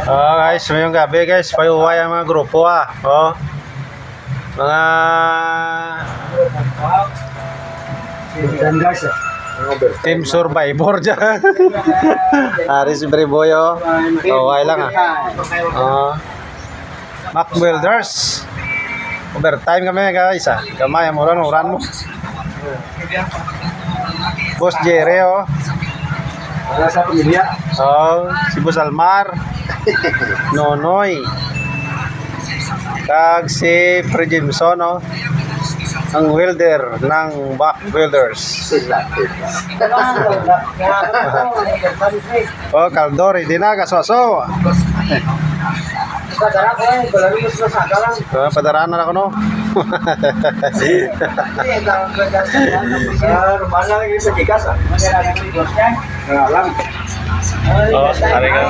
Oh guys, ngayong gabi guys, payuway ang mga grupo Oh. Mga Team Survivor dyan. Ari si Breboy Kaway lang Mac Builders. Overtime kami guys Kamay ang uran mo. Boss Jerry Wala sa pamilya. Si Boss Almar. Nonoy. Kag si Fred Jimson ang welder ng Mac Builders. Caldori din na kasoso. Padaraan na ako no. Rumah lang yung sa Gikas Hari ka.